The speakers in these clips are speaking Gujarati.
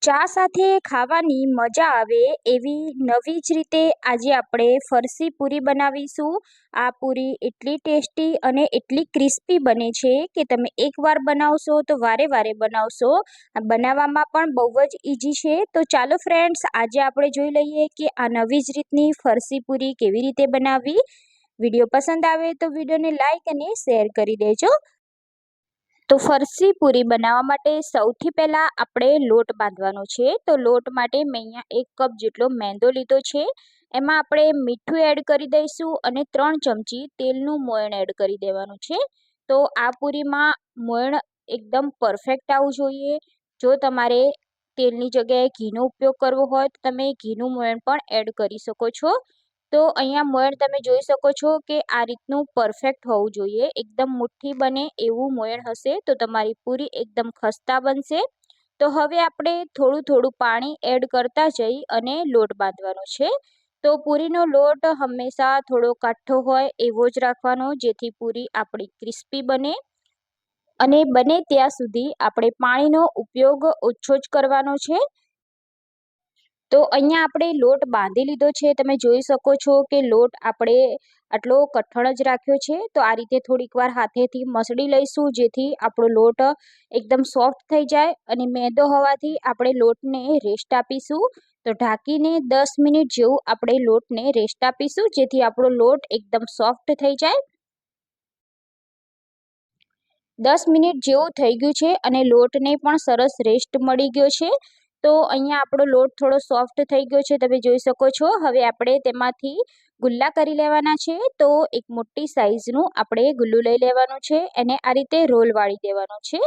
ચા સાથે ખાવાની મજા આવે એવી નવી જ રીતે આજે આપણે ફરસી પૂરી બનાવીશું। આ પૂરી એટલી ટેસ્ટી અને એટલી ક્રિસ્પી બને છે કે તમે એકવાર બનાવશો તો વારે વારે બનાવશો। આ બનાવવામાં પણ બહુ જ ઇઝી છે। તો ચાલો ફ્રેન્ડ્સ, આજે આપણે જોઈ લઈએ કે આ નવી જ રીતની ફરસી પૂરી કેવી રીતે બનાવવી। વિડીયો પસંદ આવે તો વિડીયોને લાઈક અને શેર કરી દેજો। તો ફરસી પૂરી બનાવવા માટે સૌથી પહેલાં આપણે લોટ બાંધવાનો છે। તો લોટ માટે મેં અહીંયા 1 કપ જેટલો મેંદો લીધો છે। એમાં આપણે મીઠું એડ કરી દઈશું અને 3 ચમચી તેલનું મોયણ એડ કરી દેવાનું છે। તો આ પૂરીમાં મોયણ એકદમ પરફેક્ટ આવવું જોઈએ। જો તમારે તેલની જગ્યાએ ઘીનો ઉપયોગ કરવો હોય તો તમે ઘીનું મોયણ પણ એડ કરી શકો છો। તો અહીંયા મોયણ તમે જોઈ શકો છો કે આ રીતનું પરફેક્ટ હોવું જોઈએ। એકદમ મુઠ્ઠી બને એવું મોયણ હશે તો તમારી પૂરી એકદમ ખસ્તા બનશે। તો હવે આપણે થોડું થોડું પાણી એડ કરતા જઈ અને લોટ બાંધવાનો છે। તો પૂરીનો લોટ હંમેશા થોડો કાઠો હોય એવો જ રાખવાનો, જેથી પૂરી આપણી ક્રિસ્પી બને। અને બને ત્યાં સુધી આપણે પાણીનો ઉપયોગ ઓછો જ કરવાનો છે। તો અહીંયા આપણે લોટ બાંધી લીધો છે। તમે જોઈ શકો છો કે લોટ આપણે આટલો કઠણ જ રાખ્યો છે। તો આ રીતે થોડીક વાર હાથેથી મસળી લઈશું, જેથી આપણો લોટ એકદમ સોફ્ટ થઈ જાય। અને મેંદો હોવાથી આપણે લોટને રેસ્ટ આપીશું। તો ઢાંકીને 10 મિનિટ જેવું આપણે લોટને રેસ્ટ આપીશું, જેથી આપણો લોટ એકદમ સોફ્ટ થઈ જાય। 10 મિનિટ જેવું થઈ ગયું છે અને લોટને પણ સરસ રેસ્ટ મળી ગયો છે। તો અહીંયા આપણો લોટ થોડો સોફ્ટ થઈ ગયો છે, તમે જોઈ શકો છો। હવે આપણે તેમાંથી ગુલ્લા કરી લેવાના છે। તો એક મોટી સાઈઝનું આપણે ગુલ્લું લઈ લેવાનું છે, એને આ રીતે રોલ વાળી દેવાનો છે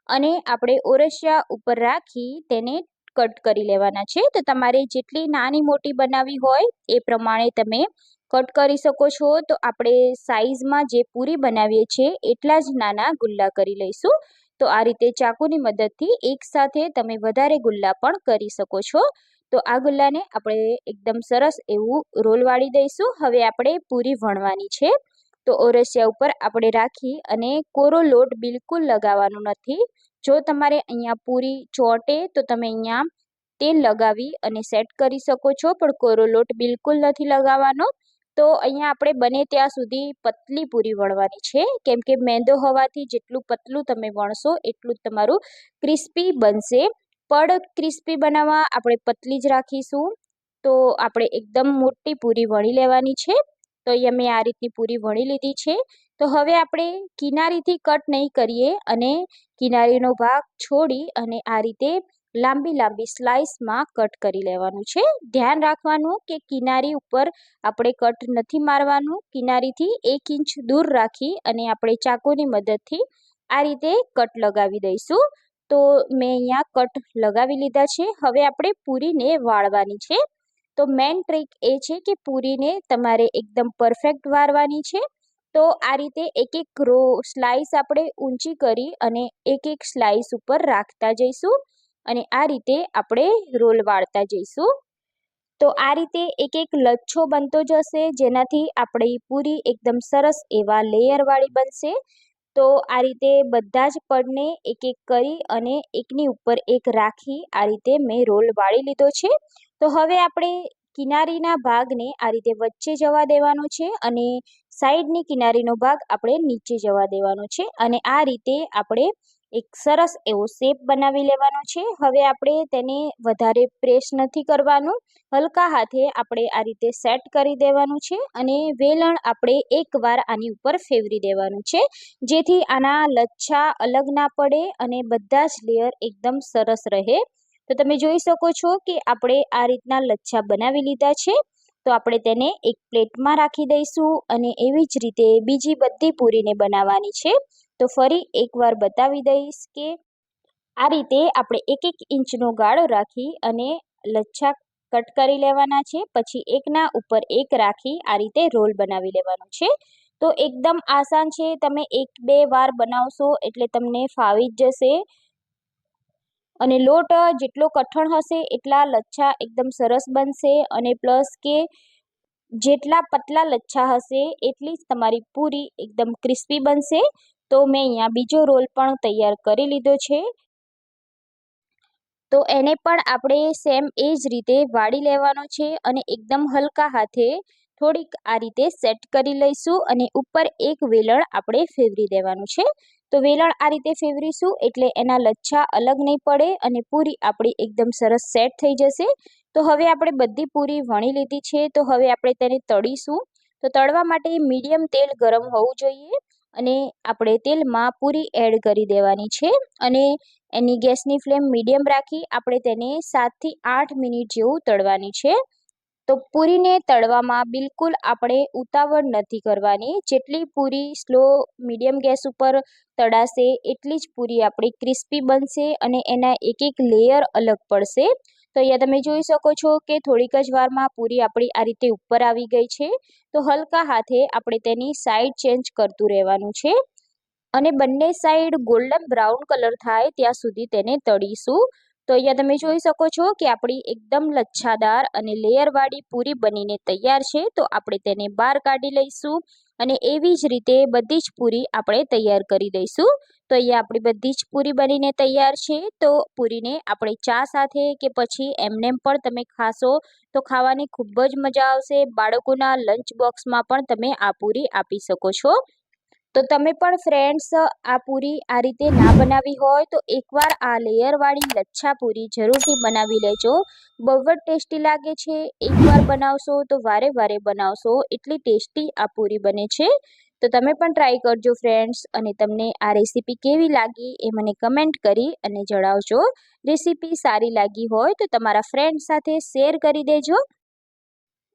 અને આપણે ઓરસિયા ઉપર રાખી તેને કટ કરી લેવાના છે। તો તમારે જેટલી નાની મોટી બનાવવી હોય એ પ્રમાણે તમે કટ કરી શકો છો। તો આપણે સાઈઝમાં જે પૂરી બનાવીએ છીએ એટલા જ નાના ગુલ્લા કરી લઈશું। તો આ રીતે ચાકુની મદદથી એકસાથે તમે વધારે ગુલ્લા પણ કરી શકો છો। તો આ ગુલ્લાને આપણે એકદમ સરસ એવું રોલ વાળી દઈશું। હવે આપણે પૂરી વણવાની છે। તો ઓરસિયા ઉપર આપણે રાખી અને કોરો લોટ બિલકુલ લગાવવાનો નથી। જો તમારે અહીંયા પૂરી ચોટે તો તમે અહીંયા તેલ લગાવી અને સેટ કરી શકો છો, પણ કોરો લોટ બિલકુલ નથી લગાવવાનો। તો અહીંયા આપણે બને ત્યાં સુધી પતલી પૂરી વણવાની છે, કેમ કે મેંદો હોવાથી જેટલું પતલું તમે વણશો એટલું જ તમારું ક્રિસ્પી બનશે। પણ ક્રિસ્પી બનાવવા આપણે પતલી જ રાખીશું। તો આપણે એકદમ મોટી પૂરી વણી લેવાની છે। તો અહીંયા મેં આ રીતની પૂરી વણી લીધી છે। તો હવે આપણે કિનારીથી કટ નહીં કરીએ અને કિનારીનો ભાગ છોડી અને આ રીતે લાંબી લાંબી સ્લાઇસમાં કટ કરી લેવાનું છે। ધ્યાન રાખવાનું કે કિનારી ઉપર આપણે કટ નથી મારવાનું। કિનારીથી 1 ઇંચ દૂર રાખી અને આપણે ચાકુની મદદથી આ રીતે કટ લગાવી દઈશું। તો મેં અહીંયા કટ લગાવી લીધા છે। હવે આપણે પૂરીને વાળવાની છે। તો મેઇન ટ્રીક એ છે કે પૂરીને તમારે એકદમ પરફેક્ટ વાળવાની છે। તો આ રીતે એક એક સ્લાઇસ આપણે ઊંચી કરી અને એક એક સ્લાઇસ ઉપર રાખતા જઈશું અને આ રીતે આપણે રોલ વાળતા જઈશું। તો આ રીતે એક એક લચ્છો બનતો જશે, જેનાથી આપણી પૂરી એકદમ સરસ એવા લેયરવાળી બનશે। તો આ રીતે બધા જ પડને એક એક કરી અને એકની ઉપર એક રાખી આ રીતે મેં રોલ વાળી લીધો છે। તો હવે આપણે કિનારીના ભાગને આ રીતે વચ્ચે જવા દેવાનો છે અને સાઈડની કિનારીનો ભાગ આપણે નીચે જવા દેવાનો છે અને આ રીતે આપણે એક સરસ એવો શેપ બનાવી લેવાનો છે। હવે આપણે તેને વધારે પ્રેસ નથી કરવાનું, હલકા હાથે આપણે આ રીતે સેટ કરી દેવાનું છે અને વેલણ આપણે એકવાર આની ઉપર ફેરવી દેવાનું છે, જેથી આના લચ્છા અલગ ના પડે અને બધા જ લેયર એકદમ સરસ રહે। તો તમે જોઈ શકો છો કે આપણે આ રીતના લચ્છા બનાવી લીધા છે। તો આપણે તેને એક પ્લેટમાં રાખી દઈશું અને એવી જ રીતે બીજી બધી પૂરીને બનાવવાની છે। તો ફરી એકવાર બતાવી દઈશ કે આ રીતે આપણે 1 ઇંચનો ગાળો રાખી અને લચ્છા કટ કરી લેવાના છે। પછી એકના ઉપર એક રાખી આ રીતે રોલ બનાવી લેવાનો છે। તો એકદમ આસાન છે, તમે 1-2 વાર બનાવશો એટલે તમને ફાવી જ જશે અને લોટ જેટલો કઠણ હશે એટલા લચ્છા એકદમ સરસ બનશે અને પ્લસ કે જેટલા પતલા લચ્છા હશે એટલી જ તમારી પૂરી એકદમ ક્રિસ્પી બનશે। તો મેં અહીંયા બીજો રોલ પણ તૈયાર કરી લીધો છે। તો એને પણ આપણે સેમ એ જ રીતે વાળી લેવાનો છે અને એકદમ હલકા હાથે થોડીક આ રીતે સેટ કરી લઈશું અને ઉપર એક વેલણ આપણે ફેરવી દેવાનું છે. તો વેલણ આ રીતે ફેરવીશું એટલે એના લચ્છા અલગ નહીં પડે અને પૂરી આપણી એકદમ સરસ સેટ થઈ જશે. તો હવે આપણે બધી પૂરી વણી લીધી છે, તો હવે આપણે તેને તળીશું. તો તળવા માટે મીડિયમ તેલ ગરમ હોવું જોઈએ અને આપણે તેલમાં પૂરી એડ કરી દેવાની છે અને એની ગેસની ફ્લેમ મીડિયમ રાખી આપણે તેને 7 થી 8 મિનિટ જેવું તળવાની છે. તો પૂરીને તળવામાં બિલકુલ આપણે ઉતાવળ નથી કરવાની. જેટલી પૂરી સ્લો મીડિયમ ગેસ ઉપર તળાશે એટલી જ પૂરી આપણી ક્રિસ્પી બનશે અને એના એક એક લેયર અલગ પડશે. તો અહીંયા તમે જોઈ શકો છો કે થોડીક જ વારમાં પૂરી આપણી આ રીતે ઉપર આવી ગઈ છે. તો હલકા હાથે આપણે તેની સાઈડ ચેન્જ કરતું રહેવાનું છે અને બંને સાઈડ ગોલ્ડન બ્રાઉન કલર થાય ત્યાં સુધી તેને તળીશું. તો અહીંયા તમે જોઈ શકો છો કે આપણી એકદમ લચ્છાદાર અને લેયરવાળી પૂરી બનીને તૈયાર છે. તો આપણે તેને બહાર કાઢી લઈશું અને એવી જ રીતે બધી જ પૂરી આપણે તૈયાર કરી દઈશું. તો અહીંયા આપણી બધી જ પૂરી બનીને તૈયાર છે. તો પૂરીને આપણે ચા સાથે કે પછી એમનેમ પણ તમે ખાશો તો ખાવાની ખૂબ જ મજા આવશે. બાળકોના લંચ બોક્સમાં પણ તમે આ પૂરી આપી શકો છો. તો તમે પણ ફ્રેન્ડ્સ આ પૂરી આ રીતે ના બનાવી હોય તો એકવાર આ લેયરવાળી લચ્છા પૂરી જરૂરથી બનાવી લેજો. બહુ જ ટેસ્ટી લાગે છે. એકવાર બનાવશો તો વારે વારે બનાવશો, એટલી ટેસ્ટી આ પૂરી બને છે. તો તમે પણ ટ્રાય કરજો ફ્રેન્ડ્સ અને તમને આ રેસીપી કેવી લાગી એ મને કમેન્ટ કરી અને જણાવજો. રેસીપી સારી લાગી હોય તો તમારા ફ્રેન્ડ સાથે શેર કરી દેજો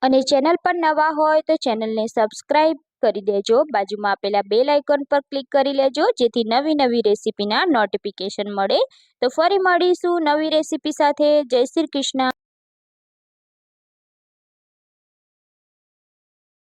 અને ચેનલ પર નવા હોય તો ચેનલને સબસ્ક્રાઈબ કરી દેજો. બાજુમાં આપેલા બેલ આઇકન પર ક્લિક કરી લેજો જેથી નવી નવી રેસીપીના નોટિફિકેશન મળે. તો ફરી મળીશું નવી રેસીપી સાથે. જય શ્રી કૃષ્ણ.